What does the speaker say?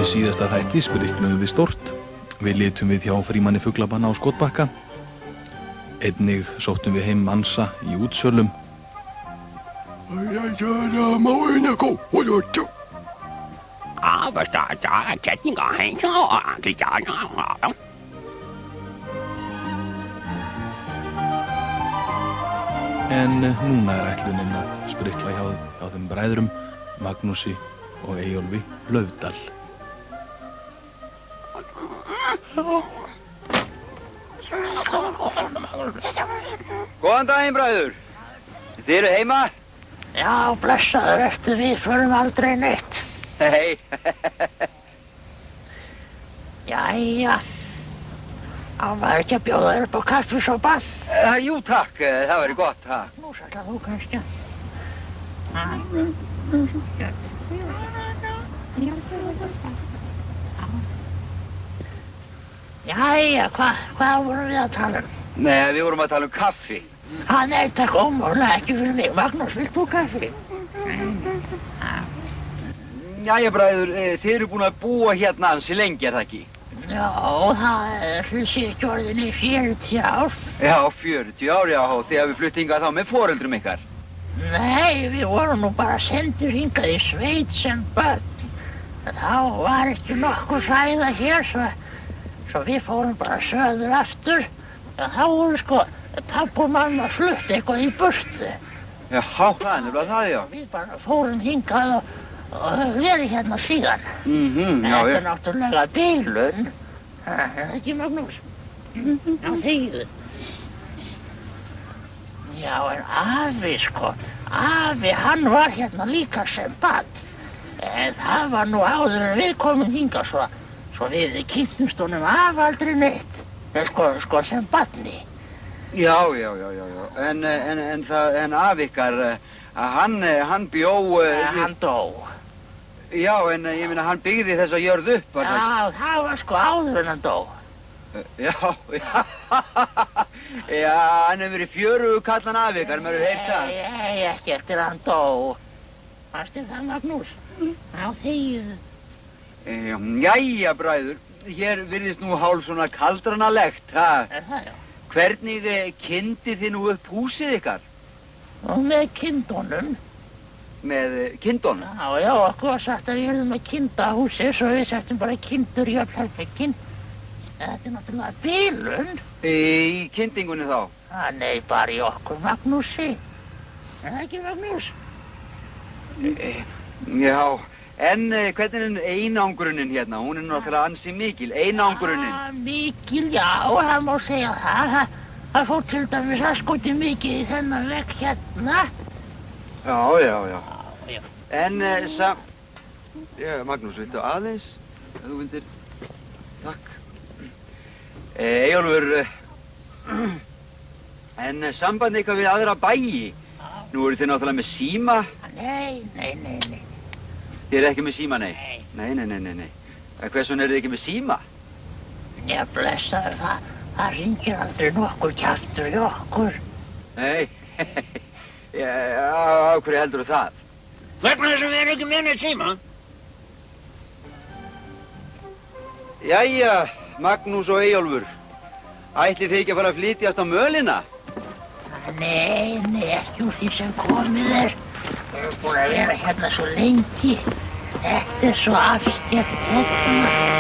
síðasta þætti sprikluðum við stórt. Við litum við hjá Frímanni Fuglabanna á Skotbakka. Einnig sóttum við heim Mansa í Útsölum. En núna ætlunin að sprikla hjá þeim bræðrum Magnúsi og Eyjólfi Laufdal. Góðan daginn, bræður. Þið eru heima? Já, blessaður eftir við förum aldrei neitt. Hei. Jæja. Á maður ekki að bjóða þér upp á kaffisopa? Jú, takk. Það væri gott, takk. Nú sætla þú kannski. Jæja, hvað vorum við að tala um? Nei, við vorum að tala um kaffi. Nei, takk ómorlega ekki fyrir mig. Magnús, vilt þú kaffi? Jæja, bræður, þið eru búin að búa hérna ansi lengi, það ekki? Já, það sé ekki orðin í 40 ár. Já, 40 ár, já, og þið hafið flutt hingað þá með foreldrum ykkar. Nei, við vorum nú bara sendir hingað í sveit sem börn. Þá var ekki nokkuð fæða hér, svo við fórum bara söður aftur. Þá voru sko pabbi og mamma flutt eitthvað í burtu. Já, það er nefnilega það, já. Við bara fórum hingað og verið hérna síðan. Já, Þetta er náttúrulega bilun. Það er ekki Magnús. Já, þýðu. Já, en afi sko, afi hann var hérna líka sem barn. En það var nú áður en við komum hingað svo við kynntumst honum af aldrei neitt. Sko sem barni. Já. En af ykkar, hann bjó... Hann dó. Já, en ég meina, hann byggði þessa jörð upp. Já, það var sko áður en hann dó. Já, hann hefur verið 40 kallan af ykkar, maður hefur heyrt það. Nei, ekki eftir að hann dó. Fannst þér það, Magnús? Já, þýðu. Jæja, bræður, hér virðist nú hálf svona kaldranalegt, ha? Er það, já? Hvernig kynnti þið nú upp húsið ykkar? Og með kindunum. Með kindunum? Já, okkur var sagt að við verðum að kynda húsið, svo við settum bara kindur í öll herbergin. Þetta er náttúrulega bilun. Í kyndingunni þá? Nei, bara í okkur, Magnúsi. Er það ekki, Magnús? Já, en hvernig er einangrunin hérna? Hún er náttúrulega ansi mikil, einangrunin. Mikil, já, það má segja það. Það fór til dæmis aðskoti mikið í þennan vegg hérna. Já. En Magnús, viltu aðeins? Þú vildir... Takk. Eyjólfur, en samband ykkar við aðra bæi? Nú eru þið náttúrulega með síma? Nei. Þið eru ekki með síma, nei? Nei. Hvers vegna eru þið ekki með síma? Já, blessaður, það hringir aldrei nokkur kjaftur í okkur. Nei, á hverju heldur þú það? Vegna þess að við erum ekki með neitt síma? Jæja, Magnús og Eyjólfur, ætlið þið ekki að fara að flytjast á mölina? Nei, ekki úr því sem komið er. Við erum búin að vera hérna svo lengi. Þetta er svo afskekt hérna.